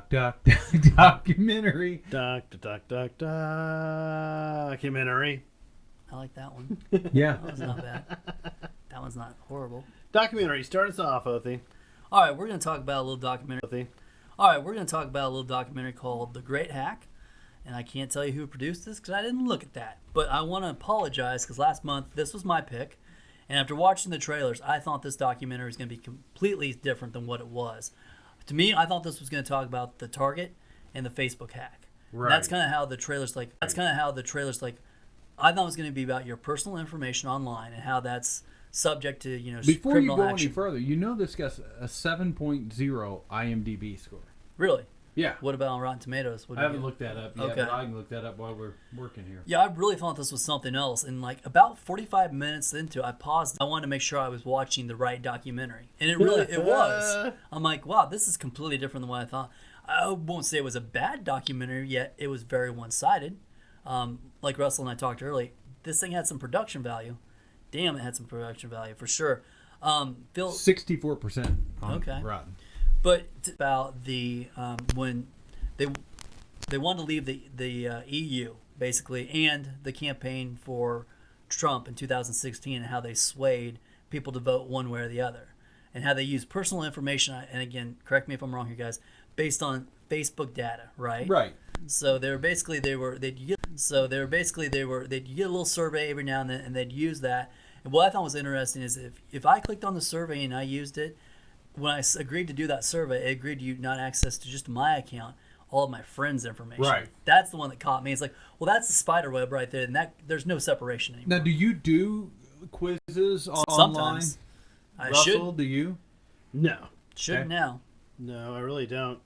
Documentary. Documentary. I like that one. Yeah. That was not bad. That one's not horrible. Documentary. Start us off, Othie. All right, we're going to talk about a little documentary. All right, we're going to talk about a little documentary called The Great Hack. And I can't tell you who produced this because I didn't look at that. But I want to apologize because last month this was my pick. And after watching the trailers, I thought this documentary was going to be completely different than what it was. To me, I thought this was going to talk about the Target and the Facebook hack. Right. And that's kind of how the trailers like. I thought it was going to be about your personal information online and how that's subject to Before criminal you go action. any further, this guy's a 7.0 IMDb score. Really? Yeah. What about on Rotten Tomatoes? I haven't looked that up yet, Okay. but I can look that up while we're working here. Yeah, I really thought this was something else. And like about 45 minutes into it, I paused. I wanted to make sure I was watching the right documentary. And it was. I'm like, wow, this is completely different than what I thought. I won't say it was a bad documentary, yet it was very one-sided. Like Russell and I talked earlier, this thing had some production value. Damn, it had some production value for sure. Phil, 64% on Rotten. But about the when they wanted to leave the EU basically, and the campaign for Trump in 2016, and how they swayed people to vote one way or the other, and how they used personal information. And again, correct me if I'm wrong here, guys. Based on Facebook data, right? Right. So they'd get a little survey every now and then, and they'd use that. And what I thought was interesting is if I clicked on the survey and I used it, when I agreed to do that survey, it agreed to not access to just my account, all of my friends' information. Right. That's the one that caught me. It's like, well, that's the spider web right there, and that there's no separation anymore. Now, do you do quizzes online? Sometimes. I Russell, should. do you? No. Should Okay. now. No, I really don't.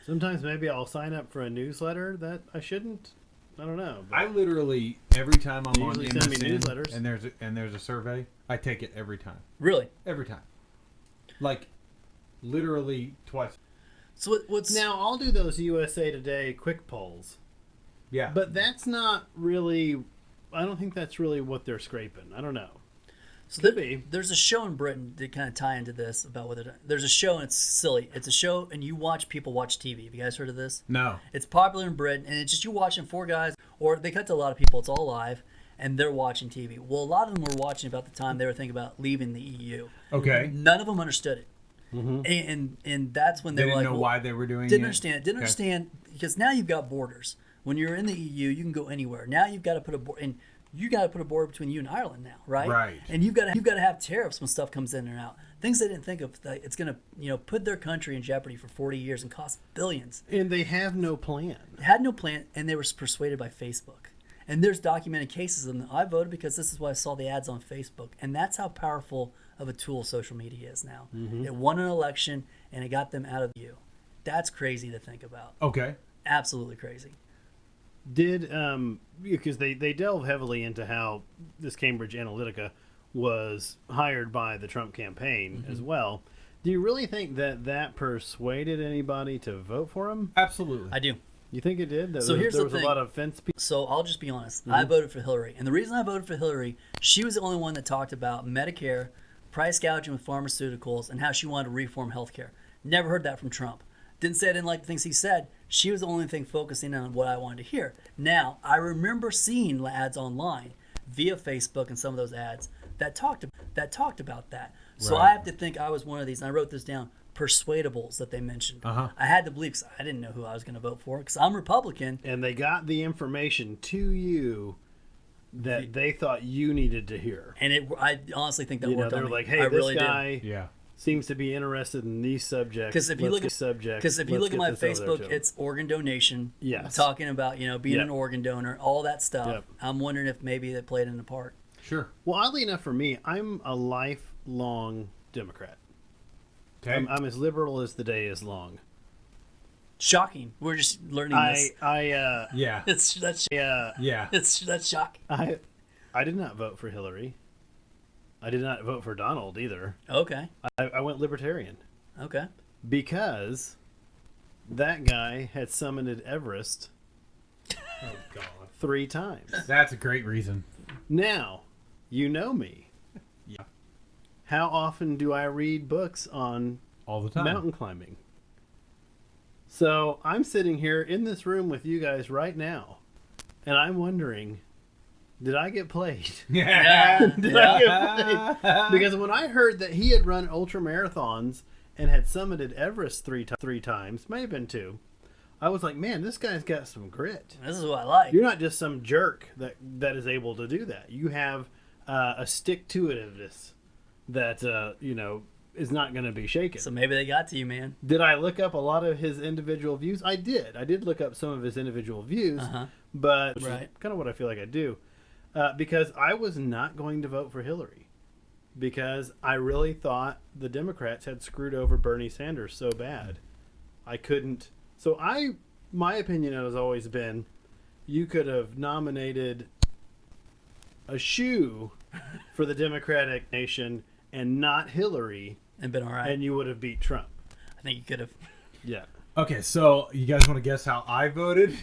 Sometimes maybe I'll sign up for a newsletter that I shouldn't. I don't know. I literally, every time I'm on usually send me MSN newsletters. and there's a survey, I take it every time. Really? Every time. Like, literally twice. So what's Now, I'll do those USA Today quick polls. Yeah. But that's not really... I don't think that's really what they're scraping. I don't know. So Could be. There's a show in Britain to kind of tie into this about whether there's a show and it's silly. It's a show and you watch people watch TV. Have you guys heard of this? No. It's popular in Britain and it's just you watching four guys, or they cut to a lot of people. It's all live and they're watching TV. Well, a lot of them were watching about the time they were thinking about leaving the EU. Okay. None of them understood it. Mm-hmm. And that's when They were didn't like, know well, why they were doing didn't it? understand. Didn't Okay. understand because now you've got borders. When you're in the EU, you can go anywhere. Now you've got to put a border, and you got to put a border between you and Ireland now, right? Right. And you've got to have tariffs when stuff comes in and out. Things they didn't think of. That it's going to put their country in jeopardy for 40 years and cost billions. And they have no plan. They had no plan, and they were persuaded by Facebook. And there's documented cases of them. I voted because this is why I saw the ads on Facebook, and that's how powerful of a tool social media is now. It won an election, and it got them out of you. That's crazy to think about. Okay. Absolutely crazy. Did because they delve heavily into how this Cambridge Analytica was hired by the Trump campaign as well. Do you really think that persuaded anybody to vote for him? Absolutely. I do. You think it did? So here's there the was thing. a lot of fence people. So I'll just be honest. I voted for Hillary. And the reason I voted for Hillary, she was the only one that talked about Medicare, price gouging with pharmaceuticals, and how she wanted to reform healthcare. Never heard that from Trump. Didn't say I didn't like the things he said. She was the only thing focusing on what I wanted to hear. Now, I remember seeing ads online via Facebook and some of those ads that talked about that. So Right. I have to think I was one of these, and I wrote this down, persuadables that they mentioned. Uh-huh. I had to believe, because I didn't know who I was going to vote for, because I'm Republican. And they got the information to you that they thought you needed to hear. And I honestly think that You know, worked they on were me. like, hey, I this really guy Yeah. seems to be interested in these subjects. Because if you look at my Let's get this over Facebook, there to him. it's organ donation. Yes. Talking about being Yep. an organ donor, all that stuff. Yep. I'm wondering if maybe that played in a part. Sure. Well, oddly enough for me, I'm a lifelong Democrat. Okay. I'm as liberal as the day is long. Shocking. We're just learning this. Yeah. That's Yeah. that's shocking. I did not vote for Hillary. I did not vote for Donald either. Okay. I went libertarian Okay. because that guy had summited Everest Oh, God. 3 times. That's a great reason. Now, you know me. Yeah. How often do I read books on All the time. mountain climbing? So I'm sitting here in this room with you guys right now, and I'm wondering, did I get played? Yeah. Did I get played? Because when I heard that he had run ultra marathons and had summited Everest three times, may have been 2, I was like, man, this guy's got some grit. This is what I like. You're not just some jerk that is able to do that. You have a stick-to-itiveness that, is not going to be shaken. So maybe they got to you, man. Did I look up a lot of his individual views? I did. I did look up some of his individual views, but Right. kind of what I feel like I do. Because I was not going to vote for Hillary. Because I really thought the Democrats had screwed over Bernie Sanders so bad. I couldn't. So my opinion has always been, you could have nominated a shoe for the Democratic nation and not Hillary, And been all right. and you would have beat Trump. I think you could have. Yeah. Okay, so you guys want to guess how I voted?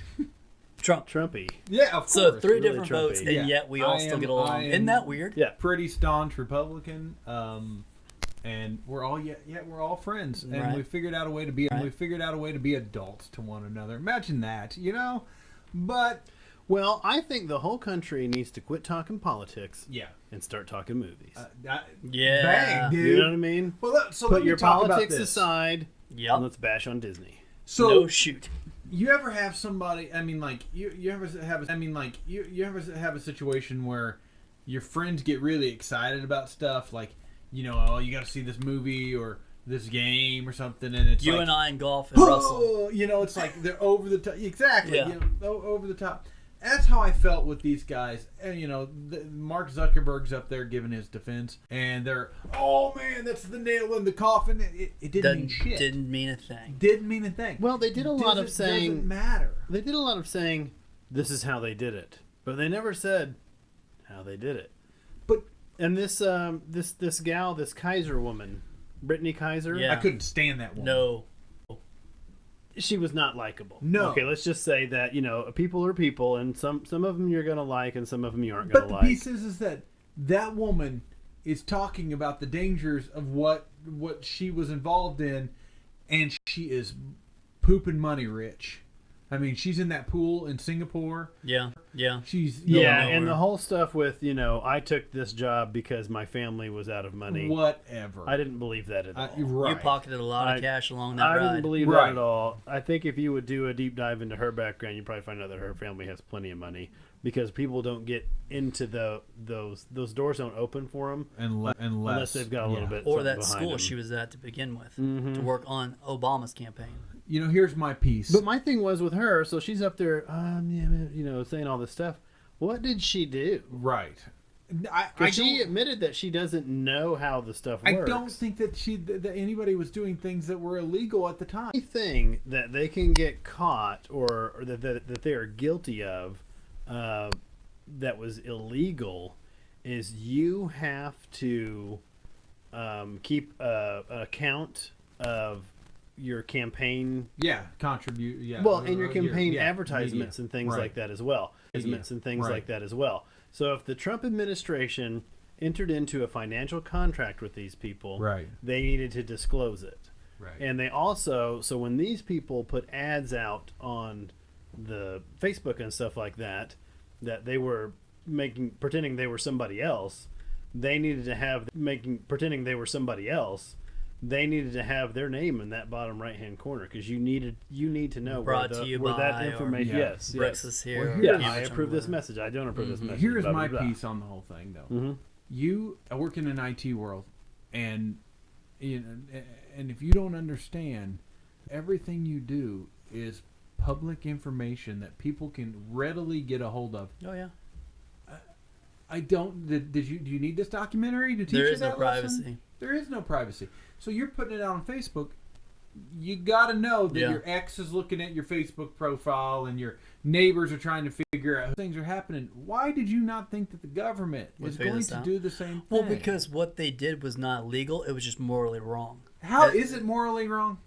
Trump. Trumpy. Yeah, of So course. 3 really different votes, Trumpy. and Yeah. yet we all I still am- get I along. am- Isn't that weird? Yeah. Pretty staunch Republican, and we're all we're all friends, and Right. we figured out a way to be adults to one another. Imagine that, But Well, I think the whole country needs to quit talking politics yeah, and start talking movies. Yeah. bang, dude. You know what I mean? Well, so Put let me your talk about politics this. aside, Yep. and let's bash on Disney. So No shoot. you ever have somebody? I mean, like you ever have? You ever have a situation where your friends get really excited about stuff, like oh, you got to see this movie or this game or something, and it's You like, and I in golf and Russell. oh, it's like they're over the top. Exactly, Yeah. over the top. That's how I felt with these guys. And Mark Zuckerberg's up there giving his defense, and they're, oh man, that's the nail in the coffin. It didn't mean shit. Didn't mean a thing. Didn't mean a thing. Well, they did a lot of saying. Doesn't matter. They did a lot of saying, this is how they did it, but they never said how they did it. But And this gal, this Kaiser woman, Brittany Kaiser, Yeah. I couldn't stand that one. No. she was not likable. No. Okay, let's just say that people are people, and some of them you're gonna like, and some of them you aren't But gonna the like. piece is that woman is talking about the dangers of what she was involved in, and she is pooping money rich. I mean, she's in that pool in Singapore. Yeah. Yeah. She's Yeah, going and the nowhere. whole stuff with I took this job because my family was out of money. Whatever. I didn't believe that at all. Right. You pocketed a lot of I- cash along that I ride. didn't believe Right. that at all. I think if you would do a deep dive into her background, you'd probably find out that her family has plenty of money, because people don't get into those doors don't open for them unless they've got a little bit. Or something that behind school them. she was at to begin with Mm-hmm. to work on Obama's campaign. Here's my piece. But my thing was with her, so she's up there, saying all this stuff. What did she do? right. I Because she don't- admitted that she doesn't know how the stuff I works. don't think that anybody was doing things that were illegal at the time. Anything that they can get caught or that they are guilty of that was illegal is you have to keep an account of your campaign. Yeah, contribute. Yeah. Well, and your campaign yeah, advertisements media. and things Right. like that as well. Advertisements and things Right. like that as well. So if the Trump administration entered into a financial contract with these people, Right. they needed to disclose it. Right. And they also, so when these people put ads out on the Facebook and stuff like that, that they were pretending they were somebody else, they needed to have pretending they were somebody else. They needed to have their name in that bottom right hand corner, because you need to know Brought where, to you where by, that or- information. Yeah. Yes, Bricks yes. is here. Well, or Yeah, Cambridge I approve this Analytica. message. I don't approve this message. Here's blah, blah, my blah. piece on the whole thing, though. Mhm. I work in an IT world, and and if you don't understand, everything you do is public information that people can readily get a hold of. Oh yeah. I don't. Do you need this documentary to teach There you is no that lesson? privacy. There is no privacy. So you're putting it out on Facebook. You got to know that Yeah. your ex is looking at your Facebook profile, and your neighbors are trying to figure out how things are happening. Why did you not think that the government Would was figure going this to out? do the same thing? Well, because what they did was not legal. It was just morally wrong. How is it morally wrong?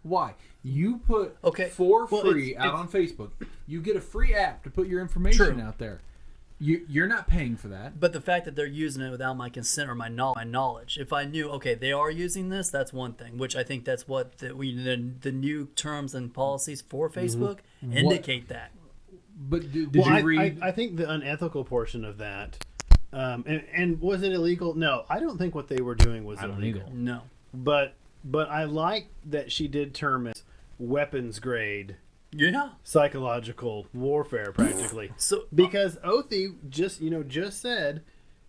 Why? You put Okay, for well, free it's- out on Facebook. You get a free app to put your information True. out there. You're not paying for that. But the fact that they're using it without my consent or my knowledge, if I knew, okay, they are using this, that's one thing. Which I think that's what the new terms and policies for Facebook indicate that. But did you read? I think the unethical portion of that, and was it illegal? No, I don't think what they were doing was illegal. either. No. But I like that she did term it weapons grade. Yeah. Psychological warfare, practically. So because Othie just said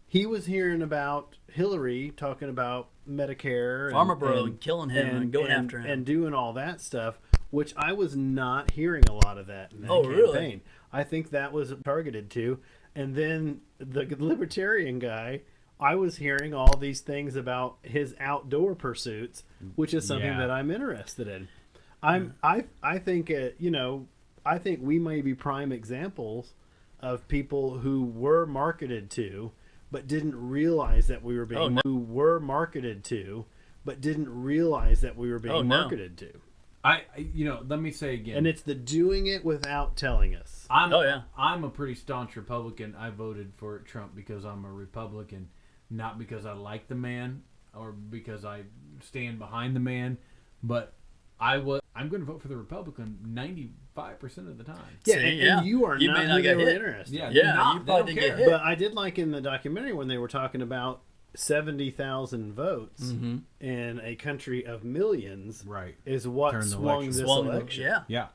he was hearing about Hillary talking about Medicare, Farmer Bro and killing him and going after him and doing all that stuff, which I was not hearing a lot of that in that campaign. Really? I think that was targeted to. And then the libertarian guy, I was hearing all these things about his outdoor pursuits, which is something that I'm interested in. I think I think we may be prime examples of people who were marketed to, but didn't realize that we were being marketed to, marketed to. Let me say again. And it's the doing it without telling us. I'm a pretty staunch Republican. I voted for Trump because I'm a Republican, not because I like the man or because I stand behind the man, but I'm going to vote for the Republican 95% of the time. Yeah, and you are not who they were interested. Yeah, you probably didn't get hit. But I did like in the documentary when they were talking about 70,000 votes in a country of millions, right, is what swung this election. Yeah.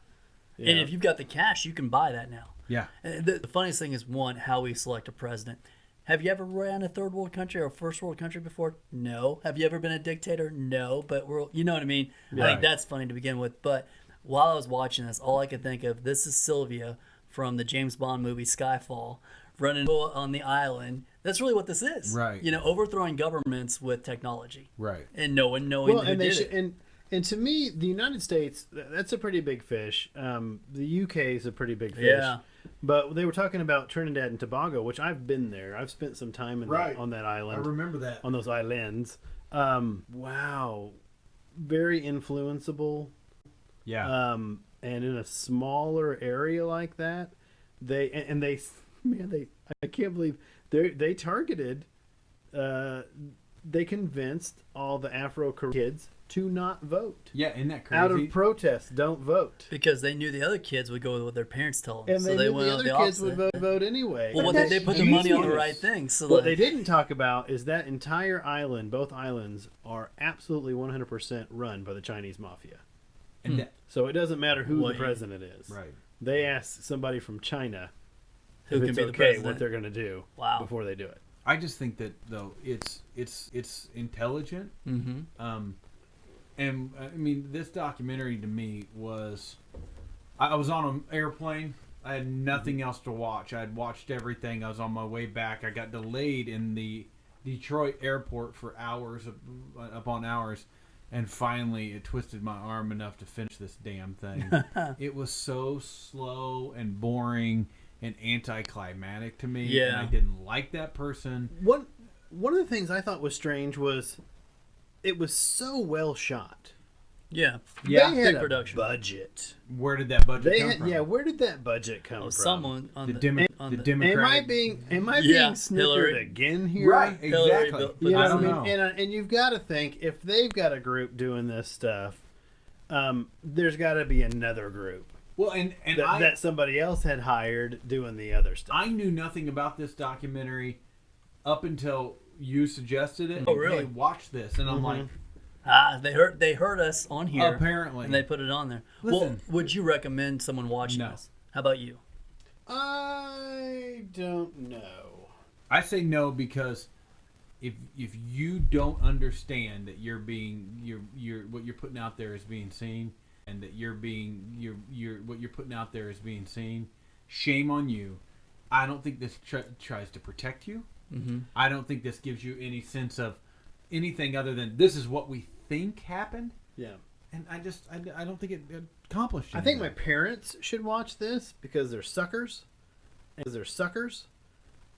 And if you've got the cash, you can buy that now. Yeah. The funniest thing is, one, how we select a president. Have you ever ran a third world country or a first world country before? No. Have you ever been a dictator? No. But you know what I mean? I think that's funny to begin with. But while I was watching this, all I could think of, this is Sylvia from the James Bond movie Skyfall running on the island. That's really what this is. Right. Overthrowing governments with technology. Right. And no one knowing who did it. And to me, the United States, that's a pretty big fish. The UK is a pretty big fish. Yeah. But they were talking about Trinidad and Tobago, which I've been there. I've spent some time on that island. I remember that. On those islands. Wow. Very influenceable. Yeah. And in a smaller area like that, I can't believe they targeted, they convinced all the Afro-Caribbean kids to not vote. Yeah, isn't that crazy? Out of protest, don't vote. Because they knew the other kids would go with what their parents tell them. And they knew the other kids would vote anyway. Well, they put the money on the right thing. So what they didn't talk about is that entire island, both islands, are absolutely 100% run by the Chinese mafia. And so it doesn't matter who the president is. Right. They ask somebody from China who if can it's be the okay president. what they're going to do before they do it. I just think that though it's intelligent. Mm-hmm. And I mean, this documentary to me was, I was on an airplane. I had nothing else to watch. I had watched everything. I was on my way back. I got delayed in the Detroit airport for hours upon hours. And finally, it twisted my arm enough to finish this damn thing. It was so slow and boring and anticlimactic to me. Yeah. And I didn't like that person. One of the things I thought was strange was it was so well shot. Yeah. They had big a production budget. Where did that budget come from? Yeah, where did that budget come from? Someone on the Democratic. Am I being snookered Hillary. again here? Right, exactly. I don't know. And you've got to think, if they've got a group doing this stuff, there's got to be another group. Well, and that somebody else had hired doing the other stuff. I knew nothing about this documentary up until you suggested it. Oh, really? Hey, watch this, and I'm like, they heard us on here apparently, and they put it on there. Listen, well, would you recommend someone watching this? How about you? I don't know. I say no because if you don't understand that you're what you're putting out there is being seen, and that what you're putting out there is being seen, shame on you. I don't think this tries to protect you. Mm-hmm. I don't think this gives you any sense of anything other than this is what we think happened. Yeah. And I don't think it accomplished anything. I think my parents should watch this because they're suckers.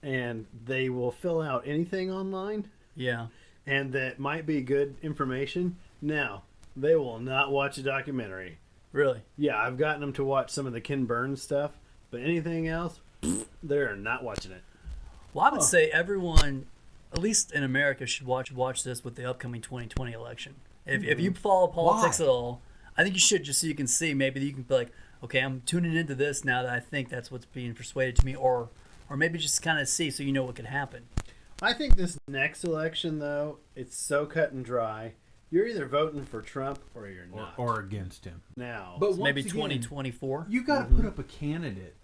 And they will fill out anything online. Yeah. And that might be good information. Now, they will not watch a documentary. Really? Yeah, I've gotten them to watch some of the Ken Burns stuff, but anything else, They're not watching it. Well, I would say everyone, at least in America, should watch this with the upcoming 2020 election. If you follow politics at all, I think you should, just so you can see. Maybe you can be like, okay, I'm tuning into this now that I think that's what's being persuaded to me, or maybe just kind of see so you know what could happen. I think this next election, though, it's so cut and dry. You're either voting for Trump or you're not. Or against him. Now. But Maybe again, 2024. You got to put up a candidate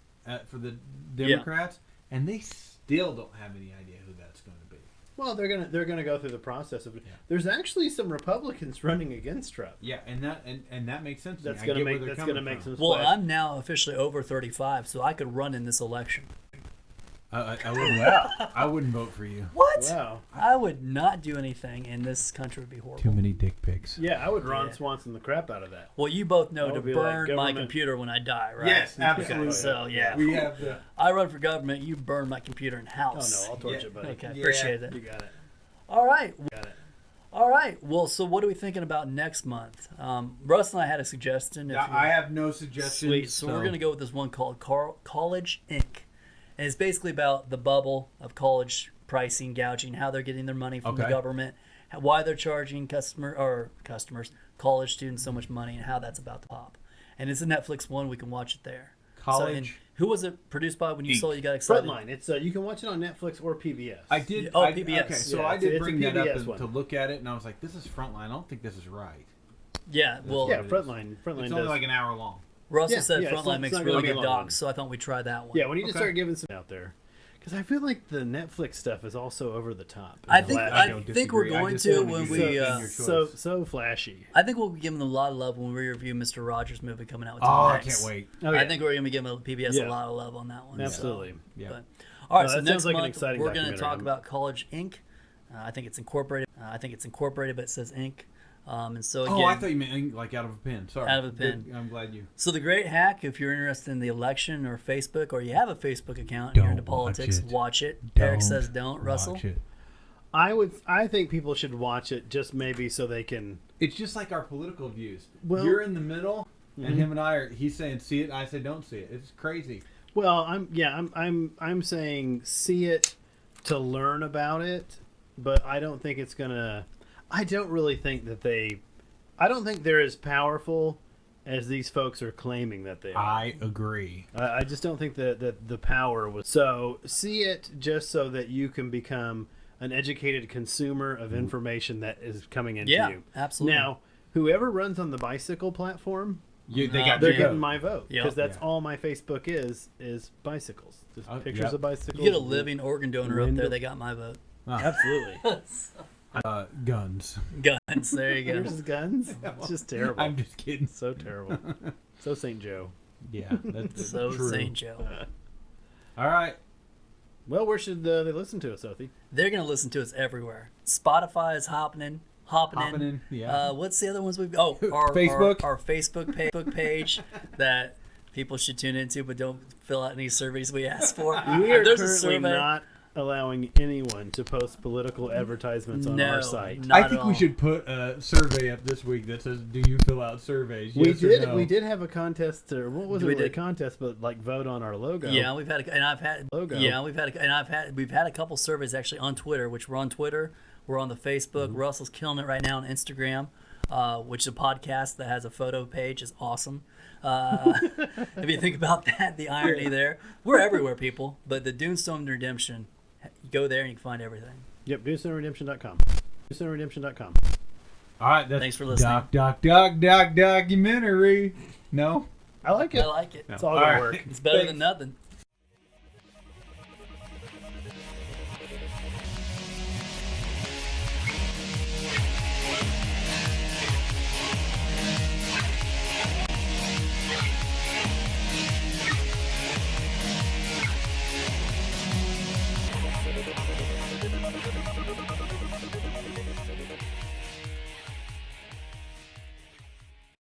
for the Democrats, and they still don't have any idea who that's going to be. Well, they're gonna go through the process of it. Yeah. There's actually some Republicans running against Trump. Yeah, and that makes sense. That's gonna make some. Well, splash. I'm now officially over 35, so I could run in this election. I wouldn't. I wouldn't vote for you. What? Wow. I would not do anything, and this country would be horrible. Too many dick pics. Yeah, I would Ron Swanson the crap out of that. Well, you both know to be burn like my computer when I die, right? Yes, absolutely. So yeah, We have the. I run for government. You burn my computer in Oh house. no, I'll torch it, buddy. Okay, Yeah. appreciate it. You got it. All right. Got it. All right. Well, so what are we thinking about next month? Russ and I had a suggestion. I have no suggestions. Sweet. So we're going to go with this one called College Inc. And it's basically about the bubble of college pricing, gouging, how they're getting their money from the government, why they're charging customers, college students so much money, and how that's about to pop. And it's a Netflix one. We can watch it there. College. So, who was it produced by when you saw it, you got excited? Frontline. It's you can watch it on Netflix or PBS. I did. Oh, I, PBS. Okay, so Yeah, I did it's a bring that PBS up one. to look at it, and I was like, "This is Frontline. I don't think this is right." Yeah. Well, Yeah, Frontline. It's Frontline only does. like an hour long. Russell Yeah, said yeah, it's Frontline not- makes it's not really gonna be good long. docs, so I thought we'd try that one. Yeah, we need to Okay. start giving some out there. Because I feel like the Netflix stuff is also over the top. I think I don't we're disagree. I going just to wanted when you we. to your choice. so flashy. I think we'll be giving them a lot of love when we review Mr. Rogers' movie coming out with Oh, Tom I Hanks. can't wait. Oh, yeah. I think we're going to be giving PBS Yeah. a lot of love on that one. Absolutely. Yeah. But, all right, No, so that next sounds like an month exciting we're going to documentary. talk about College Inc. I think it's incorporated. But it says Inc. And so again, I thought you meant like out of a pen. Sorry. Out of a pen. Good. I'm glad you. So the great hack, if you're interested in the election or Facebook, or you have a Facebook account and you're into Don't watch politics, it. watch it. Don't Eric says don't. Russell? Watch it. I think people should watch it just maybe so they can. It's just like our political views. Well- You're in the middle, and him and I are. He's saying see it, and I say don't see it. It's crazy. Well, I'm saying see it to learn about it, but I don't think it's gonna. I don't really think that they. I don't think they're as powerful as these folks are claiming that they are. I agree. I just don't think that the power was. So see it just so that you can become an educated consumer of information that is coming into Yeah, you. absolutely. Now, whoever runs on the bicycle platform, They No, got they're your getting vote. my vote Yep. because that's Yeah. all my Facebook is bicycles, just pictures yep. of bicycles. You get a living organ donor up there, Random- they got my vote. Absolutely. Guns. Guns, there you go. Yours is guns. It's just terrible. I'm just kidding. So terrible. So St. Joe. Yeah, that's So true. St. Joe. All right. Well, where should they listen to us, Othie? They're going to listen to us everywhere. Spotify is hopping in. Yeah. What's the other ones we've got? Oh, our Facebook. Our Facebook page that people should tune into, but don't fill out any surveys we ask for. We are There's a currently survey. not allowing anyone to post political advertisements on No, our site. not I at think all. we should put a survey up this week that says, "Do you fill out surveys?" Yes or no? We did have a contest, or what was it? We Really a did. contest, but like vote on our logo. Yeah, we've had, and I've had Logo. Yeah, we've had a couple surveys actually on Twitter, which we're on Twitter, we're on the Facebook. Mm-hmm. Russell's killing it right now on Instagram, which is a podcast that has a photo page, is awesome. If you think about that, the irony there, we're everywhere, people. But the Dunestone Redemption, you go there and you can find everything. Yep. DunestoneRedemption.com. DunestoneRedemption.com. All right. That's Thanks for listening. documentary. No. I like it. I like it. It's all gonna All right. work. It's better Thanks. than nothing.